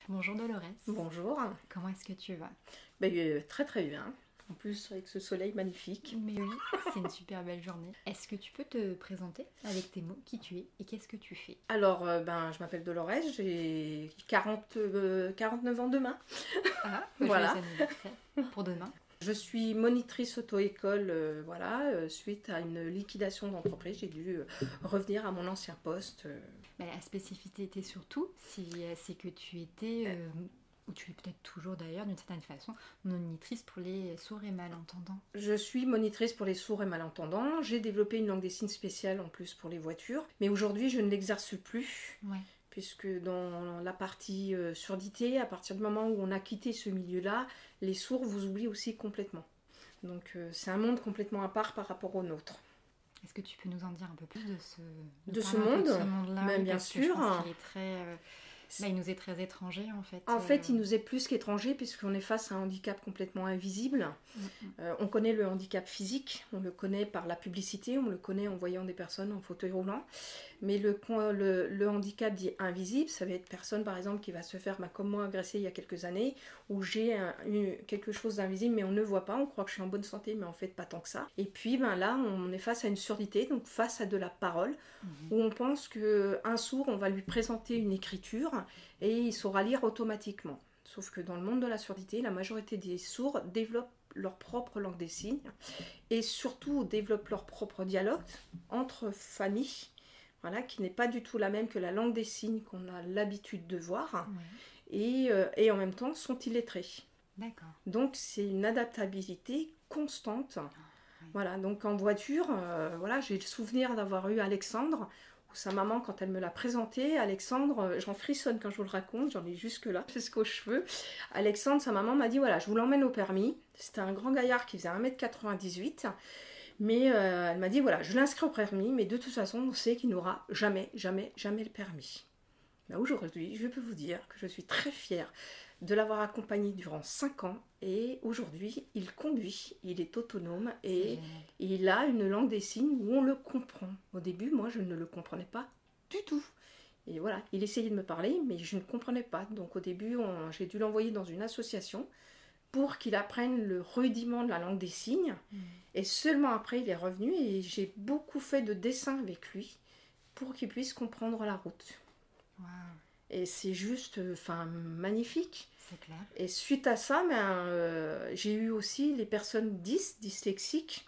Bonjour Dolores. Bonjour. Comment est-ce que tu vas? Très très bien. En plus avec ce soleil magnifique. Mais oui, c'est une super belle journée. Est-ce que tu peux te présenter avec tes mots, qui tu es et qu'est-ce que tu fais? Alors, je m'appelle Dolores, j'ai 49 ans demain. Ah, Voilà. joyeux anniversaire pour demain. Je suis monitrice auto-école, suite à une liquidation d'entreprise, j'ai dû revenir à mon ancien poste. La spécificité était surtout, c'est que tu étais, ou tu es peut-être toujours d'ailleurs d'une certaine façon, monitrice pour les sourds et malentendants. Je suis monitrice pour les sourds et malentendants, j'ai développé une langue des signes spéciale en plus pour les voitures, mais aujourd'hui je ne l'exerce plus. Ouais. Puisque dans la partie surdité, à partir du moment où on a quitté ce milieu-là, les sourds vous oublient aussi complètement. Donc c'est un monde complètement à part par rapport au nôtre. Est-ce que tu peux nous en dire un peu plus de ce parler un peu monde, de ce monde-là? même Oui, bien parce que je sûr. pense qu'il est très, il nous est très étranger en fait. En fait, il nous est plus qu'étranger puisqu'on est face à un handicap complètement invisible. On connaît le handicap physique, on le connaît par la publicité, on le connaît en voyant des personnes en fauteuil roulant. Mais le handicap dit invisible, ça va être personne par exemple qui va se faire, comme moi, agresser il y a quelques années, où j'ai quelque chose d'invisible mais on ne voit pas, on croit que je suis en bonne santé mais en fait pas tant que ça. Et puis là, on est face à une surdité, donc face à de la parole, où on pense qu'un sourd, on va lui présenter une écriture et il saura lire automatiquement. Sauf que dans le monde de la surdité, la majorité des sourds développent leur propre langue des signes et surtout développent leur propre dialogue entre familles, voilà, qui n'est pas du tout la même que la langue des signes qu'on a l'habitude de voir, et en même temps sont illettrés. D'accord. Donc c'est une adaptabilité constante. Voilà, donc en voiture, j'ai le souvenir d'avoir eu Alexandre, où sa maman, quand elle me l'a présenté, Alexandre, j'en frissonne quand je vous le raconte, j'en ai jusque-là, jusqu'aux cheveux. Alexandre, sa maman m'a dit, voilà, je vous l'emmène au permis. C'était un grand gaillard qui faisait 1m98, mais elle m'a dit, voilà, je l'inscris au permis, mais de toute façon, on sait qu'il n'aura jamais, jamais, jamais le permis. Aujourd'hui, je peux vous dire que je suis très fière de l'avoir accompagné durant 5 ans et aujourd'hui, il conduit, il est autonome et il a une langue des signes où on le comprend. Au début, moi, je ne le comprenais pas du tout. Et voilà, il essayait de me parler, mais je ne comprenais pas. Donc au début, j'ai dû l'envoyer dans une association pour qu'il apprenne le rudiment de la langue des signes. Et seulement après, il est revenu et j'ai beaucoup fait de dessins avec lui pour qu'il puisse comprendre la route. Wow. Et c'est juste magnifique. C'est clair. Et suite à ça, j'ai eu aussi les personnes dyslexiques,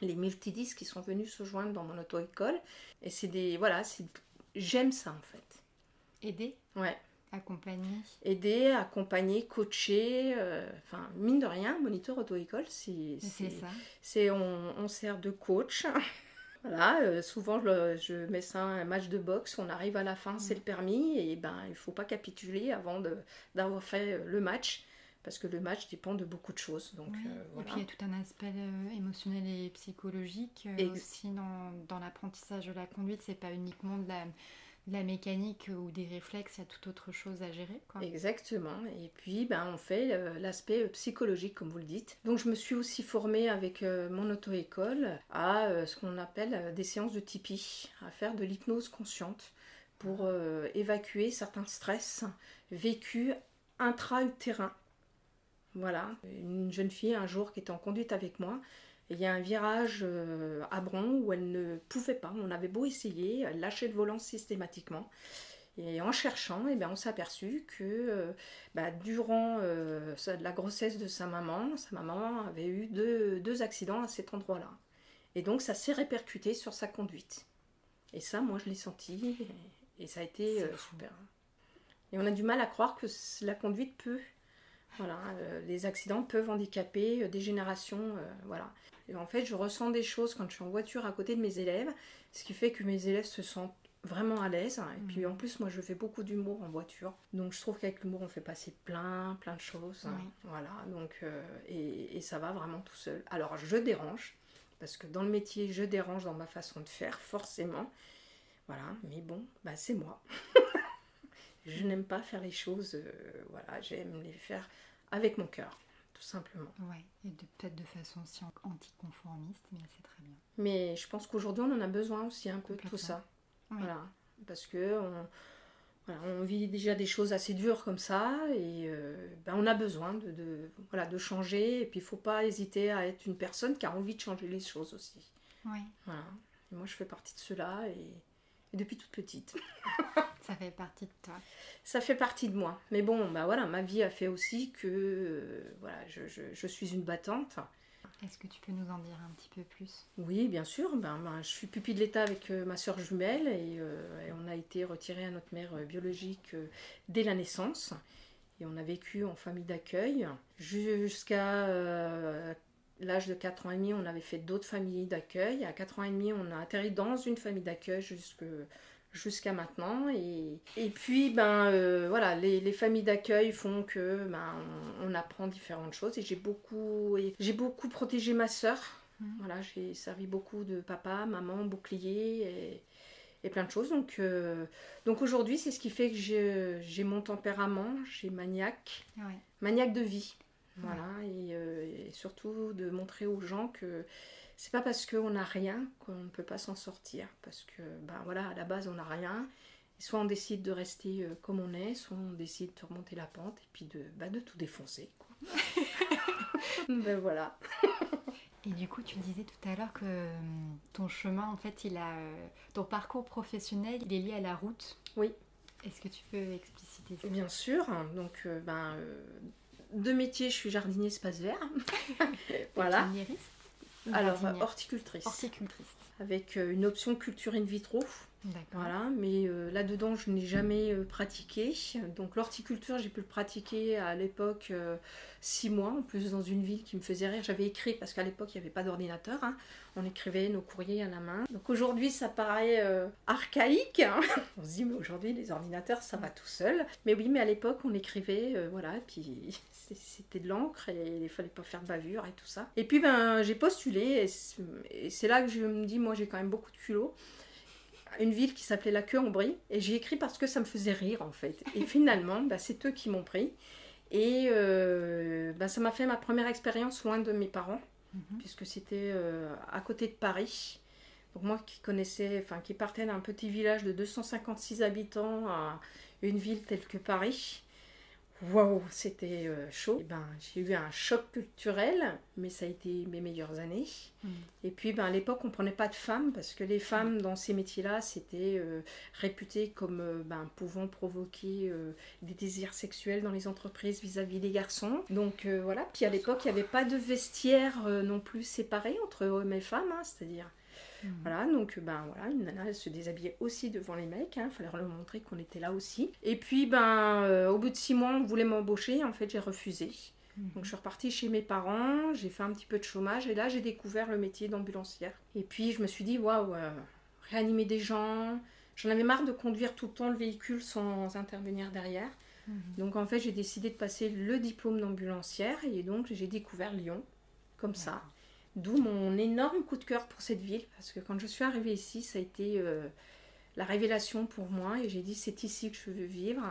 les multidys qui sont venus se joindre dans mon auto-école. Et j'aime ça en fait. Aider? Ouais. Accompagner? Aider, accompagner, coacher, mine de rien, moniteur auto-école, c'est ça. On sert de coach. Voilà, souvent je mets ça un match de boxe, on arrive à la fin, c'est le permis, et il ne faut pas capituler avant d'avoir fait le match, parce que le match dépend de beaucoup de choses. Donc, Et puis il y a tout un aspect émotionnel et psychologique aussi dans l'apprentissage de la conduite, c'est pas uniquement de la mécanique ou des réflexes, il y a toute autre chose à gérer, quoi. Exactement, et puis on fait l'aspect psychologique comme vous le dites. Donc je me suis aussi formée avec mon auto-école à ce qu'on appelle des séances de Tipeee, à faire de l'hypnose consciente pour évacuer certains stress vécus intra-utérin. Voilà, une jeune fille un jour qui était en conduite avec moi, il y a un virage à Bron où elle ne pouvait pas, on avait beau essayer, elle lâchait le volant systématiquement. Et en cherchant, on s'est aperçu que durant la grossesse de sa maman avait eu deux accidents à cet endroit-là. Et donc ça s'est répercuté sur sa conduite. Et ça, moi je l'ai senti et ça a été super. Et on a du mal à croire que la conduite peut... Voilà, les accidents peuvent handicaper des générations, voilà. Et en fait, je ressens des choses quand je suis en voiture à côté de mes élèves, ce qui fait que mes élèves se sentent vraiment à l'aise. Et puis en plus, moi, je fais beaucoup d'humour en voiture, donc je trouve qu'avec l'humour, on fait passer plein de choses. Voilà, donc et ça va vraiment tout seul. Alors, je dérange, parce que dans le métier, je dérange dans ma façon de faire, forcément. Voilà, mais bon, c'est moi. Je n'aime pas faire les choses, j'aime les faire avec mon cœur, tout simplement. Ouais, et peut-être de façon aussi anticonformiste, mais c'est très bien. Mais je pense qu'aujourd'hui, on en a besoin aussi un peu de tout ça. Oui. Voilà, parce que Voilà, on vit déjà des choses assez dures comme ça et on a besoin de changer. Et puis il ne faut pas hésiter à être une personne qui a envie de changer les choses aussi. Oui. Voilà. Et moi je fais partie de cela et depuis toute petite. Ça fait partie de toi. Ça fait partie de moi. Mais bon, voilà, ma vie a fait aussi que je suis une battante. Est-ce que tu peux nous en dire un petit peu plus? Oui, bien sûr. Je suis pupille de l'État avec ma soeur jumelle et on a été retirés à notre mère biologique dès la naissance. Et on a vécu en famille d'accueil. Jusqu'à l'âge de 4 ans et demi, on avait fait d'autres familles d'accueil. À 4 ans et demi, on a atterri dans une famille d'accueil jusqu'à maintenant et puis les familles d'accueil font que on apprend différentes choses et j'ai beaucoup protégé ma sœur. Voilà, j'ai servi beaucoup de papa, maman, bouclier et plein de choses donc aujourd'hui c'est ce qui fait que j'ai mon tempérament, j'ai maniaque de vie. Voilà, et surtout de montrer aux gens que c'est pas parce qu'on n'a rien qu'on ne peut pas s'en sortir. Parce que, à la base, on n'a rien. Et soit on décide de rester comme on est, soit on décide de remonter la pente et puis de tout défoncer, quoi. Voilà. Et du coup, tu disais tout à l'heure que ton chemin, en fait, ton parcours professionnel, il est lié à la route. Oui. Est-ce que tu peux expliciter ça? Bien sûr. Donc, de métier, je suis jardinier espace vert. Voilà. Alors, horticultrice. Avec une option culture in vitro. D'accord. Voilà, mais là-dedans, je n'ai jamais pratiqué. Donc, l'horticulture, j'ai pu le pratiquer à l'époque 6 mois, en plus dans une ville qui me faisait rire. J'avais écrit, parce qu'à l'époque, il n'y avait pas d'ordinateur. Hein. On écrivait nos courriers à la main. Donc, aujourd'hui, ça paraît archaïque. Hein. On se dit, mais aujourd'hui, les ordinateurs, ça va tout seul. Mais oui, mais à l'époque, on écrivait, et puis c'était de l'encre et il fallait pas faire de bavure et tout ça. Et puis, j'ai postulé et c'est là que je me dis, moi, j'ai quand même beaucoup de culot. Une ville qui s'appelait La Queue-en-Brie et j'ai écrit parce que ça me faisait rire en fait et finalement c'est eux qui m'ont pris et ça m'a fait ma première expérience loin de mes parents puisque c'était à côté de Paris. Donc moi qui partais d'un petit village de 256 habitants à une ville telle que Paris, waouh, c'était chaud. J'ai eu un choc culturel, mais ça a été mes meilleures années. Et puis à l'époque, on ne prenait pas de femmes, parce que les femmes dans ces métiers-là, c'était réputé comme pouvant provoquer des désirs sexuels dans les entreprises vis-à-vis des garçons. Donc voilà, puis à l'époque, il n'y avait pas de vestiaire non plus séparé entre hommes et femmes, hein, c'est-à-dire... Voilà, donc une nana elle se déshabillait aussi devant les mecs, il fallait leur montrer qu'on était là aussi. Et puis au bout de 6 mois on voulait m'embaucher, en fait j'ai refusé. Donc je suis repartie chez mes parents, j'ai fait un petit peu de chômage et là j'ai découvert le métier d'ambulancière. Et puis je me suis dit waouh, réanimer des gens, j'en avais marre de conduire tout le temps le véhicule sans intervenir derrière. Donc en fait j'ai décidé de passer le diplôme d'ambulancière et donc j'ai découvert Lyon comme ça. D'où mon énorme coup de cœur pour cette ville, parce que quand je suis arrivée ici, ça a été la révélation pour moi, et j'ai dit c'est ici que je veux vivre,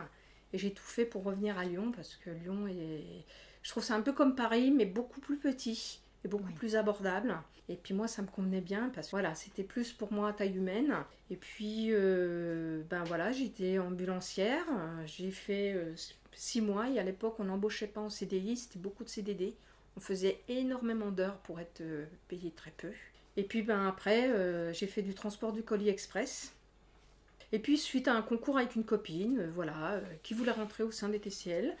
et j'ai tout fait pour revenir à Lyon, parce que Lyon je trouve c'est un peu comme Paris, mais beaucoup plus petit, et beaucoup plus abordable, et puis moi ça me convenait bien, parce que voilà, c'était plus pour moi à taille humaine, et puis j'étais ambulancière, j'ai fait 6 mois, et à l'époque on n'embauchait pas en CDI, c'était beaucoup de CDD. On faisait énormément d'heures pour être payé très peu. Et puis après, j'ai fait du transport du colis express. Et puis suite à un concours avec une copine, qui voulait rentrer au sein des TCL,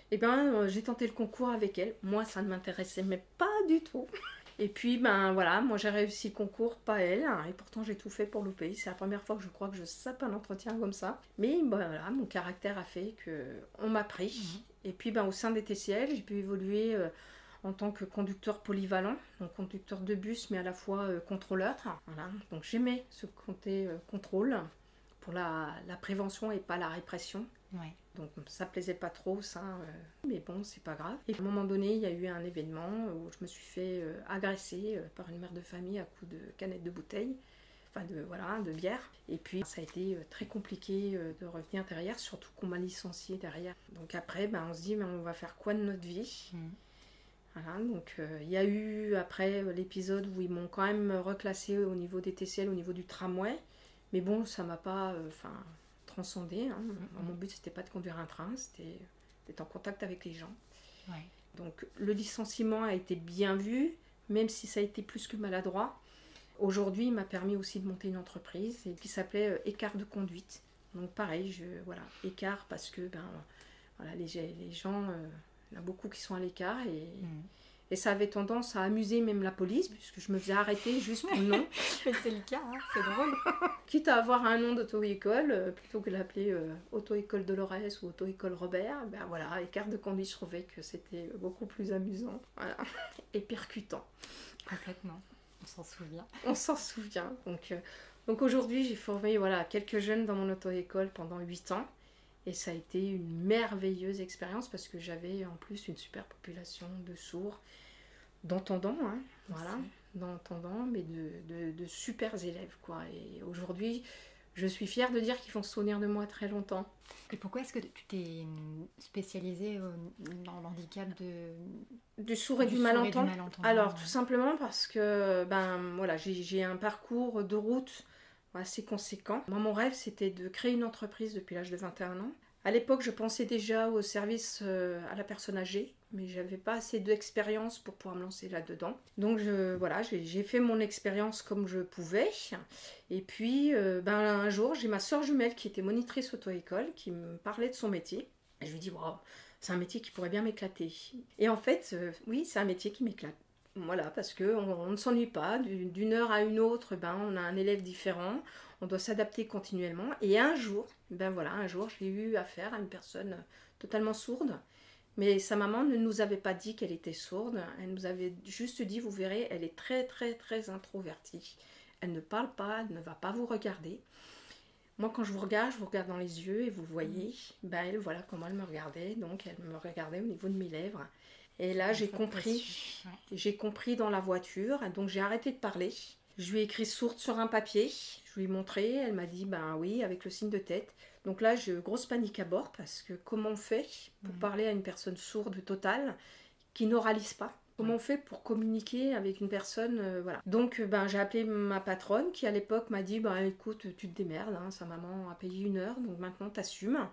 j'ai tenté le concours avec elle. Moi, ça ne m'intéressait mais pas du tout. Et puis moi j'ai réussi le concours, pas elle, et pourtant j'ai tout fait pour louper. C'est la première fois que je crois que je sape un entretien comme ça. Mais mon caractère a fait qu'on m'a pris. Et puis au sein des TCL, j'ai pu évoluer en tant que conducteur polyvalent, donc conducteur de bus mais à la fois contrôleur. Voilà. Donc j'aimais ce côté contrôle pour la prévention et pas la répression. Ouais. Donc ça plaisait pas trop ça, mais bon c'est pas grave. Et à un moment donné il y a eu un événement où je me suis fait agresser par une mère de famille à coups de canettes de bouteille, de bière. Et puis ça a été très compliqué de revenir derrière, surtout qu'on m'a licenciée derrière. Donc après on se dit mais on va faire quoi de notre vie ? Voilà, donc il y a eu après l'épisode où ils m'ont quand même reclassé au niveau des TCL, au niveau du tramway. Mais bon, ça m'a pas... transcender. Hein. Mon but, c'était pas de conduire un train, c'était d'être en contact avec les gens. Ouais. Donc le licenciement a été bien vu, même si ça a été plus que maladroit. Aujourd'hui, il m'a permis aussi de monter une entreprise qui s'appelait Écart de conduite. Donc pareil, voilà, écart parce que voilà, les gens, il y en a beaucoup qui sont à l'écart et ça avait tendance à amuser même la police, puisque je me faisais arrêter juste pour le nom. Mais c'est le cas, hein, c'est drôle. Quitte à avoir un nom d'auto-école, plutôt que l'appeler Auto-école Dolores ou Auto-école Robert, voilà, écart de conduite, je trouvais que c'était beaucoup plus amusant, voilà, et percutant. Complètement, on s'en souvient. On s'en souvient. Donc aujourd'hui, j'ai formé quelques jeunes dans mon auto-école pendant 8 ans. Et ça a été une merveilleuse expérience parce que j'avais en plus une super population de sourds, d'entendants, hein, voilà, d'entendants, mais de super élèves, quoi. Et aujourd'hui, je suis fière de dire qu'ils vont se souvenir de moi très longtemps. Et pourquoi est-ce que tu t'es spécialisée dans l'handicap du sourd et du malentendant? Alors, tout simplement parce que j'ai un parcours de route assez conséquent. Moi, mon rêve, c'était de créer une entreprise depuis l'âge de 21 ans. À l'époque, je pensais déjà au service à la personne âgée, mais je n'avais pas assez d'expérience pour pouvoir me lancer là-dedans. Donc, j'ai fait mon expérience comme je pouvais. Et puis, un jour, j'ai ma soeur jumelle qui était monitrice auto-école, qui me parlait de son métier. Et je lui dis, wow, c'est un métier qui pourrait bien m'éclater. Et en fait, oui, c'est un métier qui m'éclate. Voilà, parce qu'on ne s'ennuie pas, d'une heure à une autre, on a un élève différent, on doit s'adapter continuellement. Et un jour, j'ai eu affaire à une personne totalement sourde, mais sa maman ne nous avait pas dit qu'elle était sourde, elle nous avait juste dit, vous verrez, elle est très très très introvertie, elle ne parle pas, elle ne va pas vous regarder. Moi, quand je vous regarde dans les yeux et vous voyez, elle, voilà comment elle me regardait, donc elle me regardait au niveau de mes lèvres. Et là, j'ai compris dans la voiture, donc j'ai arrêté de parler. Je lui ai écrit sourde sur un papier, je lui ai montré, elle m'a dit oui, avec le signe de tête. Donc là, j'ai eu grosse panique à bord parce que comment on fait pour parler à une personne sourde totale qui n'oralise pas? Comment on fait pour communiquer avec une personne voilà. Donc j'ai appelé ma patronne qui à l'époque m'a dit écoute, tu te démerdes, hein, sa maman a payé 1 heure, donc maintenant t'assumes.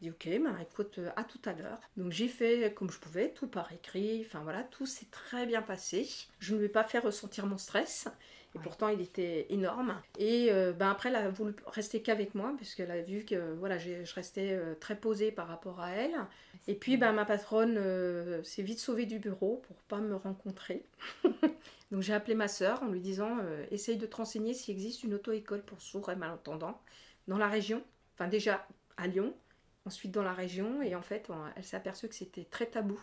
J'ai dit ok, écoute, à tout à l'heure. Donc j'ai fait comme je pouvais, tout par écrit, tout s'est très bien passé. Je ne lui ai pas fait ressentir mon stress, et pourtant il était énorme. Et après elle a voulu rester qu'avec moi, puisqu'elle a vu que je restais très posée par rapport à elle. Et puis ma patronne s'est vite sauvée du bureau pour pas me rencontrer. Donc j'ai appelé ma sœur en lui disant essaye de te renseigner s'il existe une auto-école pour sourds et malentendants dans la région, déjà à Lyon. Ensuite dans la région, et en fait, elle s'est aperçue que c'était très tabou.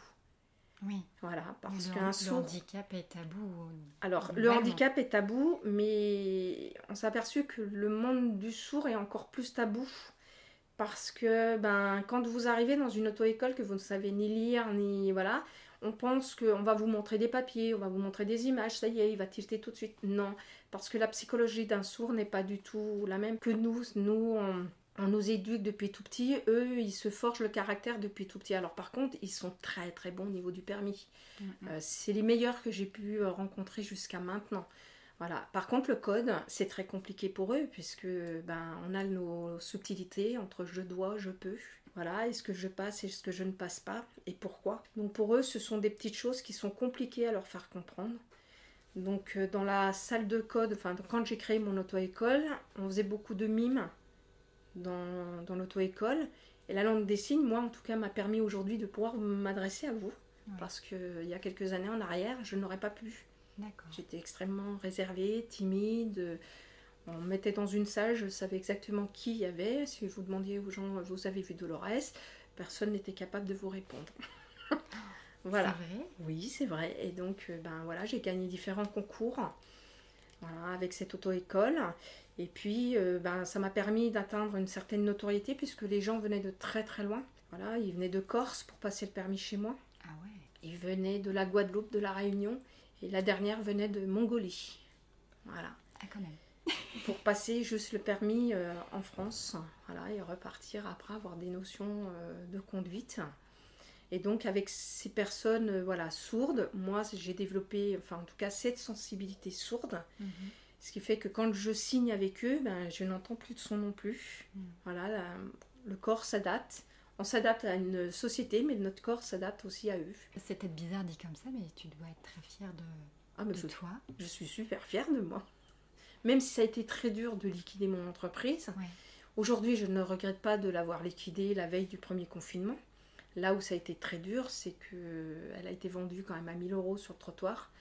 Oui. Voilà, parce qu'un sourd... Le handicap est tabou. Alors, le handicap est tabou, mais on s'est aperçu que le monde du sourd est encore plus tabou. Parce que, quand vous arrivez dans une auto-école que vous ne savez ni lire, ni... Voilà, on pense qu'on va vous montrer des papiers, on va vous montrer des images, ça y est, il va tilter tout de suite. Non, parce que la psychologie d'un sourd n'est pas du tout la même que nous. On nous éduque depuis tout petit, eux ils se forgent le caractère depuis tout petit. Alors par contre ils sont très très bons au niveau du permis. C'est les meilleurs que j'ai pu rencontrer jusqu'à maintenant. Voilà. Par contre le code c'est très compliqué pour eux puisque on a nos subtilités entre je dois, je peux. Voilà, est-ce que je passe, est-ce que je ne passe pas et pourquoi. Donc pour eux ce sont des petites choses qui sont compliquées à leur faire comprendre. Donc dans la salle de code, quand j'ai créé mon auto-école, on faisait beaucoup de mimes dans l'auto-école. Et la langue des signes, moi en tout cas, m'a permis aujourd'hui de pouvoir m'adresser à vous. Oui. Parce qu'il y a quelques années en arrière, je n'aurais pas pu. D'accord. J'étais extrêmement réservée, timide. On me mettait dans une salle, je savais exactement qui il y avait. Si vous demandiez aux gens, vous avez vu Dolores, personne n'était capable de vous répondre. Voilà. C'est vrai ? Oui, c'est vrai. Et donc, j'ai gagné différents concours avec cette auto-école. Et puis, ça m'a permis d'atteindre une certaine notoriété puisque les gens venaient de très très loin. Voilà, ils venaient de Corse pour passer le permis chez moi. Ah ouais. Ils venaient de la Guadeloupe, de la Réunion. Et la dernière venait de Mongolie. Voilà. Ah quand même. Pour passer juste le permis en France. Voilà, et repartir après avoir des notions de conduite. Et donc avec ces personnes sourdes, moi j'ai développé, en tout cas cette sensibilité sourde. Ce qui fait que quand je signe avec eux, ben, je n'entends plus de son non plus. Voilà, le corps s'adapte. On s'adapte à une société, mais notre corps s'adapte aussi à eux. C'est peut-être bizarre dit comme ça, mais tu dois être très fière de toi. Je suis super fière de moi. Même si ça a été très dur de liquider mon entreprise, aujourd'hui je ne regrette pas de l'avoir liquidée la veille du premier confinement. Là où ça a été très dur, c'est qu'elle a été vendue quand même à 1 000 € sur le trottoir.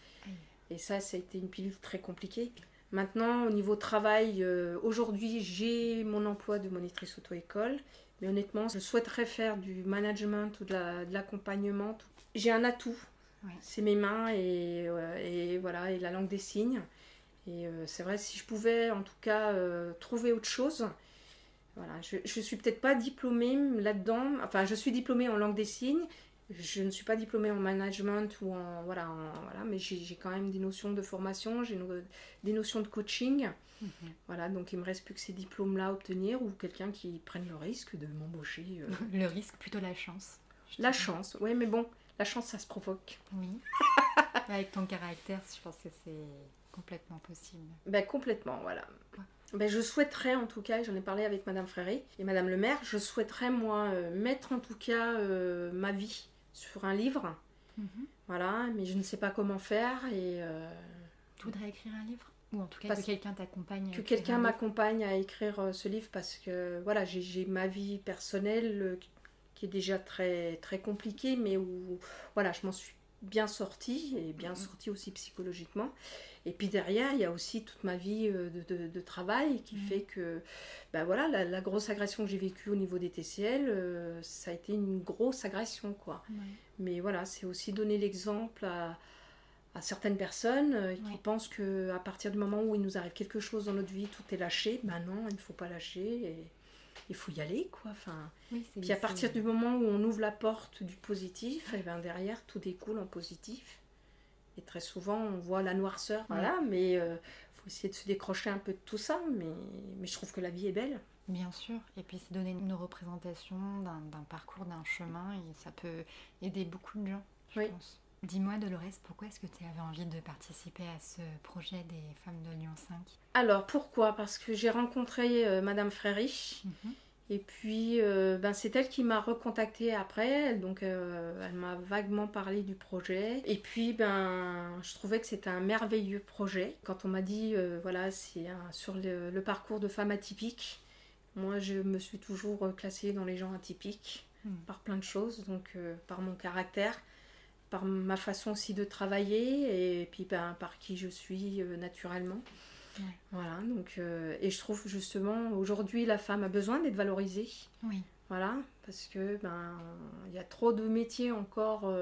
Et ça a été une pilule très compliquée. Maintenant, au niveau travail, aujourd'hui j'ai mon emploi de monitrice auto-école. Mais honnêtement, je souhaiterais faire du management ou de l'accompagnement. J'ai un atout, c'est mes mains et voilà, et la langue des signes. Et c'est vrai, si je pouvais en tout cas trouver autre chose, voilà, je suis peut-être pas diplômée là-dedans. Enfin, je suis diplômée en langue des signes. Je ne suis pas diplômée en management ou voilà, mais j'ai quand même des notions de formation, j'ai des notions de coaching. Voilà, donc il me reste plus que ces diplômes-là à obtenir ou quelqu'un qui prenne le risque de m'embaucher. Le risque, plutôt la chance. La chance, oui, mais bon, la chance, ça se provoque. Oui. Avec ton caractère, je pense que c'est complètement possible. Ben, complètement, voilà. Ben, je souhaiterais, en tout cas, j'en ai parlé avec Madame Fréry et Madame le maire, je souhaiterais, moi, mettre en tout cas ma vie sur un livre. Voilà, mais je ne sais pas comment faire et... Tu voudrais écrire un livre ? Ou en tout cas que quelqu'un t'accompagne. Que quelqu'un m'accompagne à écrire ce livre parce que voilà, j'ai ma vie personnelle qui est déjà très, très compliquée, mais où voilà, je m'en suis bien sortie et bien sortie aussi psychologiquement. Et puis derrière, il y a aussi toute ma vie de travail qui fait que ben voilà, la grosse agression que j'ai vécue au niveau des TCL, ça a été une grosse agression, quoi. Mais voilà, c'est aussi donner l'exemple à certaines personnes qui pensent qu'à partir du moment où il nous arrive quelque chose dans notre vie, tout est lâché. Ben non, il ne faut pas lâcher et il faut y aller, quoi. Enfin, puis à partir du moment où on ouvre la porte du positif, et ben derrière, tout découle en positif. Et très souvent, on voit la noirceur, voilà, mais il faut essayer de se décrocher un peu de tout ça, mais je trouve que la vie est belle. Bien sûr, et puis c'est donner une représentation d'un parcours, d'un chemin, et ça peut aider beaucoup de gens, je pense. Dis-moi, Dolores, pourquoi est-ce que tu avais envie de participer à ce projet des femmes de Lyon 5 ? Alors, pourquoi ? Parce que j'ai rencontré Madame Fréry, et puis c'est elle qui m'a recontactée après, donc elle m'a vaguement parlé du projet, et puis je trouvais que c'était un merveilleux projet. Quand on m'a dit, voilà, c'est sur le parcours de femmes atypiques, moi je me suis toujours classée dans les gens atypiques, par plein de choses, donc par mon caractère, par ma façon aussi de travailler et puis par qui je suis naturellement. Voilà, donc et je trouve justement aujourd'hui la femme a besoin d'être valorisée. Voilà, parce que il y a trop de métiers encore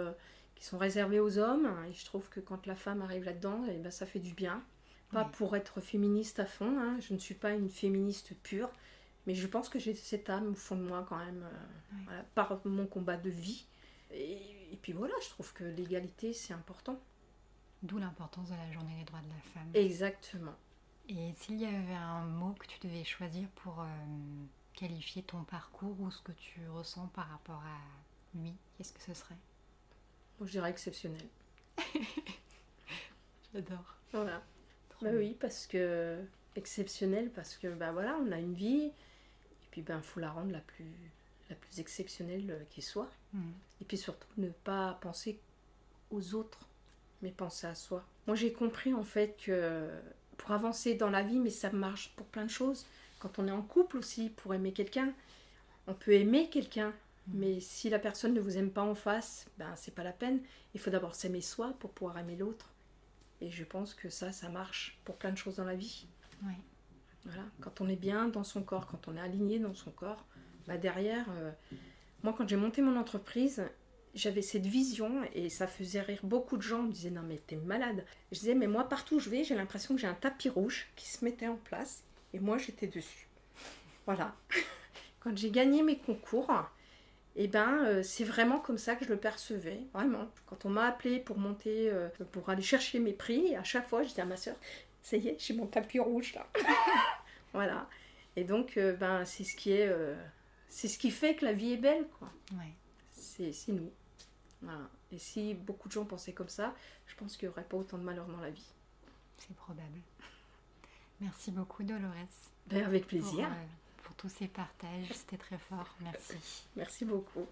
qui sont réservés aux hommes et je trouve que quand la femme arrive là-dedans, et ça fait du bien. Pas pour être féministe à fond, hein, je ne suis pas une féministe pure, mais je pense que j'ai cette âme au fond de moi quand même, voilà, par mon combat de vie. Et puis voilà, je trouve que l'égalité, c'est important. D'où l'importance de la journée des droits de la femme. Exactement. Et s'il y avait un mot que tu devais choisir pour qualifier ton parcours ou ce que tu ressens par rapport à lui, qu'est-ce que ce serait ? Moi, je dirais exceptionnel. J'adore. Voilà. Oui, parce que exceptionnel, parce que voilà, on a une vie, et puis faut la rendre la plus exceptionnelle qui soit. Et puis surtout, ne pas penser aux autres, mais penser à soi. Moi, j'ai compris en fait que pour avancer dans la vie, mais ça marche pour plein de choses. Quand on est en couple aussi, pour aimer quelqu'un, on peut aimer quelqu'un, mais si la personne ne vous aime pas en face, c'est pas la peine. Il faut d'abord s'aimer soi pour pouvoir aimer l'autre. Et je pense que ça marche pour plein de choses dans la vie. Voilà. Quand on est bien dans son corps, quand on est aligné dans son corps, derrière, moi quand j'ai monté mon entreprise, j'avais cette vision et ça faisait rire beaucoup de gens. On me disait non mais t'es malade. Je disais mais moi partout où je vais, j'ai l'impression que j'ai un tapis rouge qui se mettait en place et moi j'étais dessus. Voilà. Quand j'ai gagné mes concours, c'est vraiment comme ça que je le percevais, vraiment. Quand on m'a appelée pour monter, pour aller chercher mes prix, à chaque fois je disais à ma soeur, ça y est, j'ai mon tapis rouge là. Voilà. Et donc c'est ce qui fait que la vie est belle, quoi. C'est nous. Voilà. Et si beaucoup de gens pensaient comme ça, je pense qu'il n'y aurait pas autant de malheur dans la vie. C'est probable. Merci beaucoup Dolores. Avec plaisir. Pour tous ces partages, c'était très fort. Merci. Merci beaucoup.